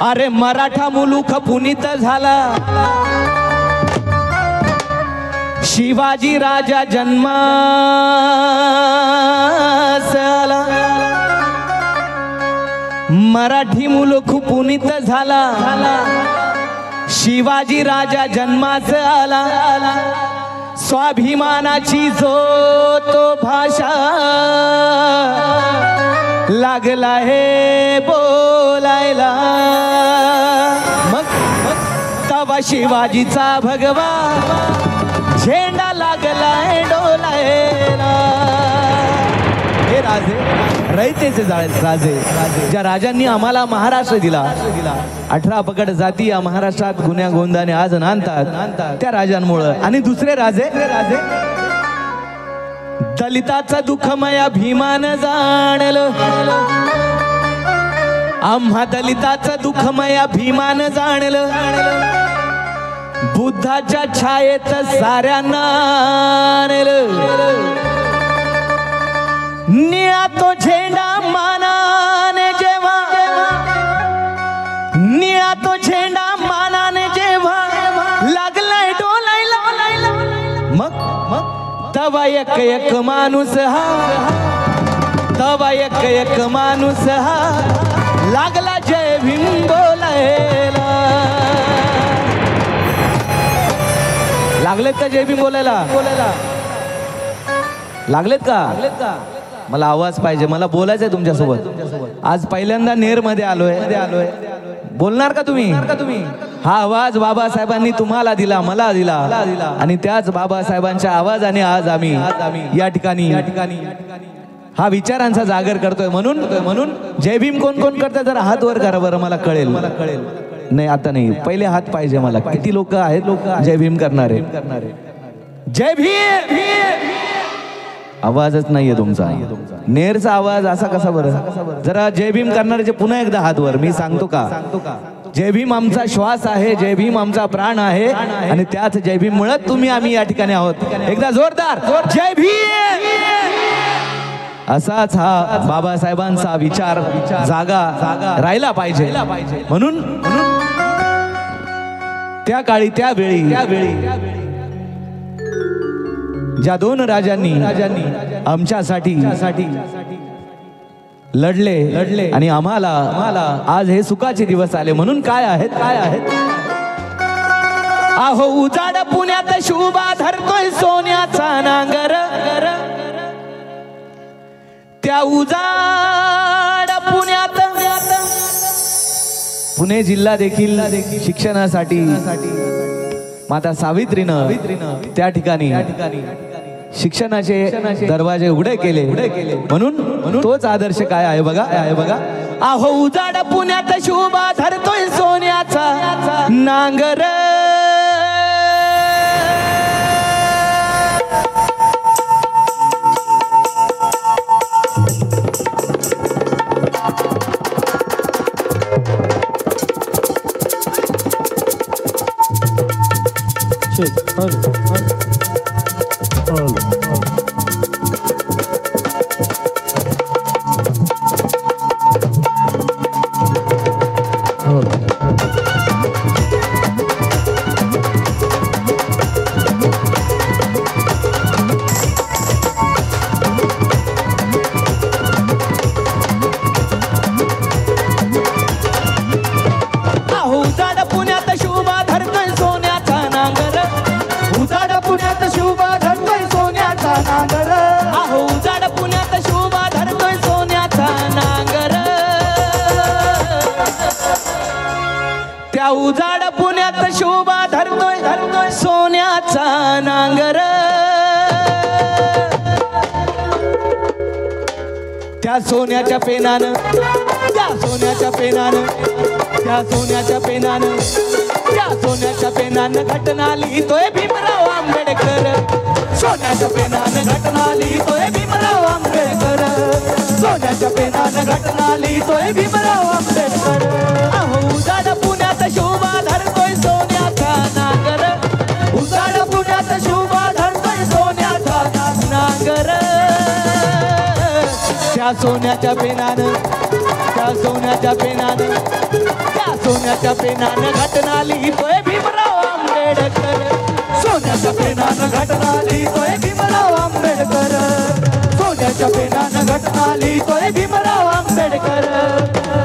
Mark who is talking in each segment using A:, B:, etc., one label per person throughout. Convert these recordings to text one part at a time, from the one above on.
A: अरे मराठा मुलूक पुनीत झाला, शिवाजी राजा जन्मास आला। मराठी मुलूक पुनीत झाला, शिवाजी राजा जन्मास आला। स्वाभिमानाची जो तो भाषा लागला हे बोलायला। मग तवा शिवाजीचा भगवा झेंडा लागलाय डोलायला। हे राजे रयतेचे राजे, ज्या राजांनी आम्हाला महाराष्ट्र दिला, 18 पगड जाती या महाराष्ट्रात गुन्ह्या गोंदाने आज नांदतात, त्या राजांमुळं। आणि दुसरे राजे दलिताचं दुःखमया भीमान जाणलं, आम्हा दलिताचं दुःखमया भीमान जाणलं। बुद्धाच्या छायेत साऱ्यांना निळा तो झेंडा मानाने जेव्हा, निळा तो झेंडा मानाने जेव्हा लागलाय डोलायला। मग तवा एक माणूस हा, तवा एक माणूस हा लागला जय भीम बोलायला। लागलेत का जय भीम बोलायला? लागलेत का? मला आवाज पाहिजे, मला बोलायचंय तुमच्यासोबत। आज पहिल्यांदा नेर मध्ये आलोय, बोलणार का तुम्ही? हा आवाज बाबासाहेबांनी तुम्हाला दिला, मला दिला, आणि त्याच बाबासाहेबांच्या आवाजाने आज आम्ही या ठिकाणी हा विचारांचा जागर करतोय। म्हणून जय भीम कोण कोण करतात जरा हात वर करा बरं, मला कळेल। नाही आता नाही, पहिले हात पाहिजे मला। किती लोक आहेत जय भीम करणारे? जय भीम। आवाजच नाहीये तुमचा, नेरचा आवाज असा कसा बरं? जरा जय भीम करणारे पुन्हा एकदा हात वर। मी सांगतो का, जय भीम आमचा श्वास आहे, जय भीम आमचा प्राण आहे, आणि त्याच जय भीम मुळे तुम्ही आम्ही या ठिकाणी आहोत। एकदा जोरदार जय भीम। असाच हा बाबासाहेबांचा विचार जागा राहिला पाहिजे। म्हणून त्या काळी त्यावेळी ज्या दोन राजांनी आमच्यासाठी लढले आणि आम्हाला आज हे सुखाचे दिवस आले। म्हणून काय आहेत आहो उजाड पुण्यात शुभा धरतोय सोन्याचा नांगर, त्या उजाड पुण्यात पुणे जिल्हा देखील शिक्षणासाठी माता सावित्रीनं त्या ठिकाणी शिक्षणाचे दरवाजे उघडे केले। म्हणून तोच आदर्श काय आहे बघा, आहो उजाड पुण्यात शोभा धरतोय सोन्याचा नांगर, त्या उजाड पुण्यात शोभा धरतोय सोन्याचा नांगर, त्या सोन्याच्या पेनानं त्या सोन्याच्या पेनानं घटना लिहितोय भीमराव आंबेडकर, सोन्याच्या पेनानं घटना लिहितोय भीमराव आंबेडकर, सोन्याच्या पेनानं घटना लिहितोय भीमराव आंबेडकर। अहो उजाड पुण्यात शोभा धरतोय सोन्याचा नांगर, उजाड पुण्यात शोभा धरतोय सोन्याचा नांगर, त्या सोन्याच्या पेनानं सोन्याच्या पेनानं घटना लिहितोय भीमराव आंबेडकर. सोन्याच्या पेनानं घटना लिहितोय भीमराव आंबेडकर. सोन्याच्या पेनानं घटना लिहितोय भीमराव आंबेडकर.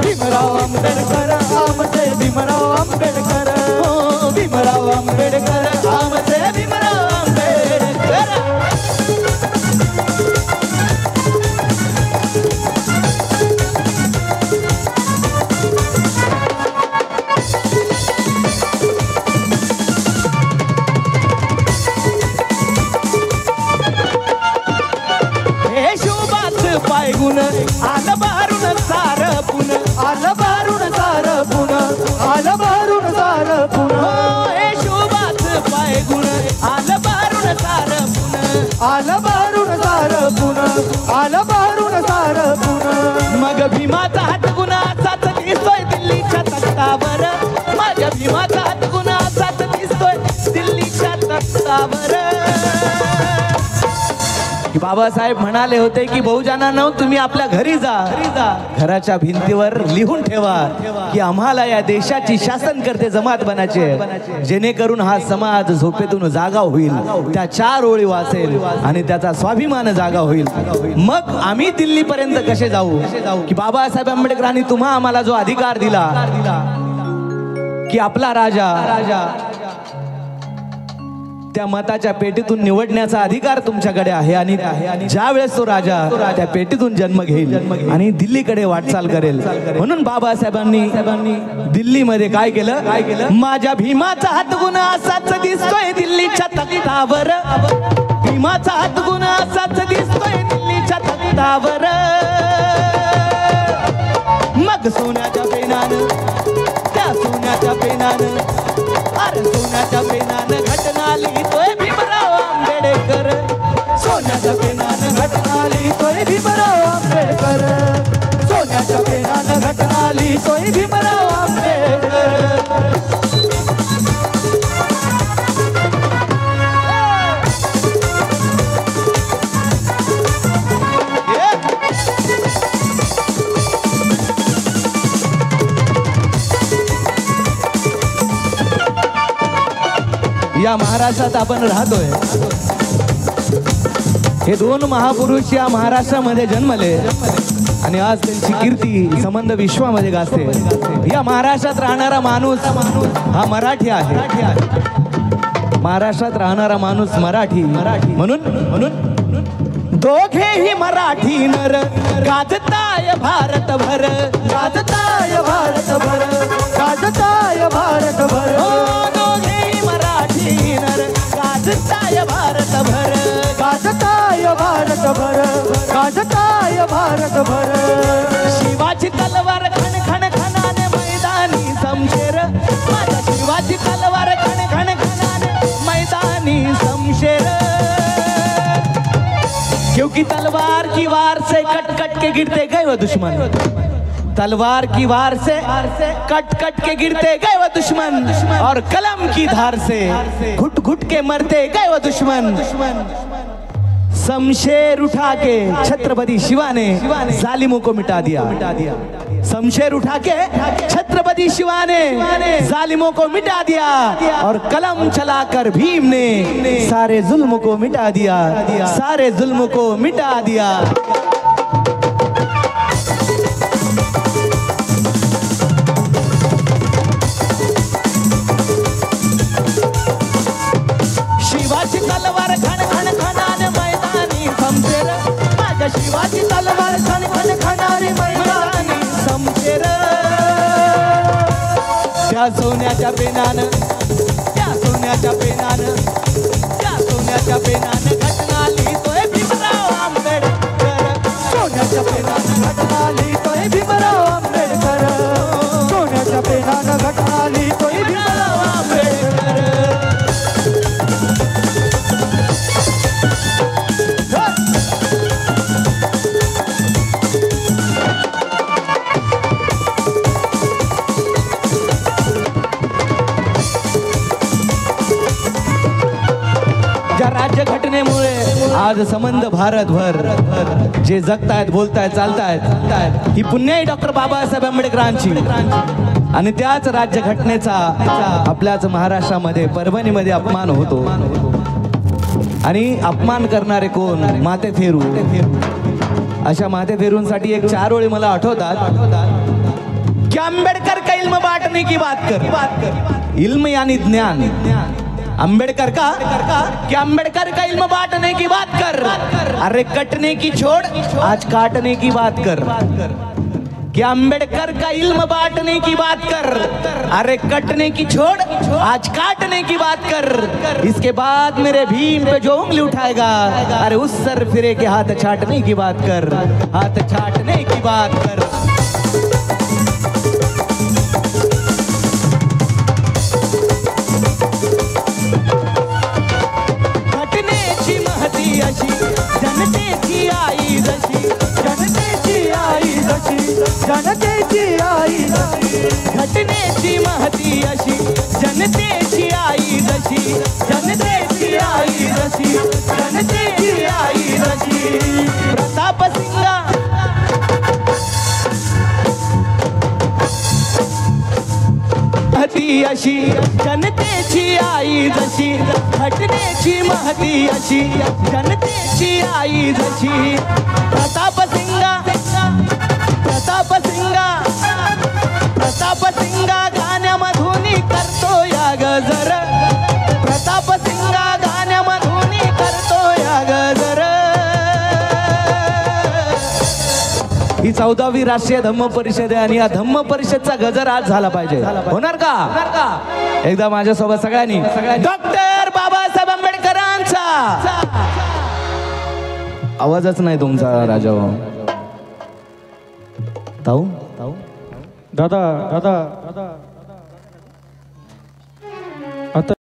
A: भीमराव आंबेडकर आमचे भीमराव आंबेडकर. हो भीमराव आंबेडकर आमचे भीमराव आंबेडकर. पायगुण आलं बारून सारपून. आलं बारून सारपून. आलं बारून सारपून. हे शोभाच पायगुण आलं बारून सारपून. आलं बारून सारपून. आलं बारून सारपून. मग भीमाचा हातगुण असाच दिसतोय दिल्लीच्या तख्तावर. माझ्या भीमाचा हातगुण असाच दिसतोय दिल्लीच्या तख्तावर. बाबासाहेब म्हणाले होते की बहुजनांनो तुम्ही आपल्या घरी जा. घराच्या भिंतीवर लिहून ठेवा की आम्हाला या देशाची शासनकर्ते जमात बनायचे, जेणेकरून हा समाज झोपेतून जागा होईल, त्या 4 ओळी वाचेल आणि त्याचा स्वाभिमान जागा होईल. मग आम्ही दिल्लीपर्यंत कसे जाऊ की बाबासाहेब आंबेडकरांनी तुम्हा आम्हाला जो अधिकार दिला की आपला राजा त्या मताच्या पेटीतून निवडण्याचा अधिकार तुमच्याकडे आहे. आणि ज्या वेळेस तो राजा त्या पेटीतून जन्म घेईल आणि दिल्लीकडे वाटचाल करेल. म्हणून बाबासाहेबांनी दिल्लीमध्ये काय केलं? माझ्या भीमाचा हातगुण असाच दिसतोय दिल्लीच्या तख्तावर. भीमाचा हातगुण असाच दिसतोय दिल्लीच्या तख्तावर. मग सोन्याच्या पेनानं त्या सोन्याच्या पेनानं अरे सोन्याच्या पेनानं घटना लिहितोय भीमराव आंबेडकर. सोन्याच्या पेनानं घटना लिहितोय भीमराव आंबेडकर. सोन्याच्या पेनानं घटना लिहितोय भीमराव आंबेडकर. या महाराष्ट्रात आपण राहतोय. हे 2 महापुरुष या महाराष्ट्रामध्ये जन्मले आणि आज त्यांची कीर्ती संबंध विश्वामध्ये गाजते. या महाराष्ट्रात राहणारा माणूस हा मराठी आहे. महाराष्ट्रात राहणारा माणूस मराठी. म्हणून दोघेही मराठी नर गाजताय भारतभर. गाजताय भारतभर. गाजताय भारतभर. दोघेही मराठी नर गाजताय भारतभर. गाजताय भारतभर. गाजताय भारतभर. शिवाची तलवार खण खण खणाने मैदानी शमशेर. माझ्या शिवाची तलवार खण खण खणाने मैदानी शमशेर. क्योंकि तलवार की वार से कट कट के गिरते गए वो दुश्मन. तलवार की वार से कट कट के गिरते गए वो दुश्मन. और कलम की धार से घुट घुट के मरते गए वो दुश्मन. शमशेर उठा के छत्रपति शिवा ने जालिमों को मिटा दिया. शमशेर उठा के छत्रपति शिवा ने जालिमों को मिटा दिया. और कलम चलाकर भीम ने सारे जुल्म को मिटा दिया. सारे जुल्म को मिटा दिया. शिवाची तलवार खण खण खणाने मैदानी शमशेर. माझ्या शिवाची तलवार खण खण खणाने मैदानी शमशेर. त्या सोन्याच्या पेनानं त्या सोन्याच्या पेनानं त्या सोन्याच्या पेनानं घटना लिहितोय भीमराव आंबेडकर. सोन्याच्या पेनानं घटना लिहितोय भीमराव आंबेडकर. सोन्याच्या पेनानं घटना लिहितोय भीमराव आंबेडकर. राज्यघटनेमुळे आज संबंध भारतभर जे जगतायत, बोलतायत, चालतायत ही पुण्याई डॉक्टर बाबासाहेब आंबेडकरांची. आणि त्याच राज्यघटनेचा आपल्याच महाराष्ट्रामध्ये परभणीमध्ये अपमान होतो आणि अपमान करणारे कोण? माते फेरू. अशा माते फेरूंसाठी एक 4 ओळी मला आठवतात की आंबेडकर का इल्म बांटने की बात कर. इल्म यानी ज्ञान. अंबेडकर का कि अंबेडकर का इल्म बांटने की बात कर. अरे कटने की छोड़ आज काटने की बात कर. कि अंबेडकर का इल्म बांटने की बात कर. अरे कटने की छोड़ आज काटने की बात कर. इसके बाद मेरे भीम पे जो उंगली उठाएगा, अरे उस सर फिरे के हाथ छाटने की बात कर. हाथ छाटने की बात कर. जनतेची आई जशी, जनतेची आई जशी, जनतेची आई जशी, घटनेची महती अशी, जनतेची आई जशी, जनतेची आई जशी, जनतेची आई जशी. प्रताप सिंगा महती अशी, जनतेची आई जशी, घटनेची महती अशी, जनतेची आई जशी. प्रताप सिंगा, प्रताप सिंगा, प्रताप सिंगा गाण्यामधून करतो या गजर. प्रताप सिंगा गाण्यामधून करतो या गजर. ही 14वी राष्ट्रीय धम्म परिषद आहे आणि या धम्म परिषदचा गजर आज झाला पाहिजे. होणार का? एकदा माझ्यासोबत सगळ्यांनी डॉक्टर बाबासाहेब आंबेडकरांचा. आवाजच नाही तुमचा राजा. ताऊ
B: दादा दादा दादा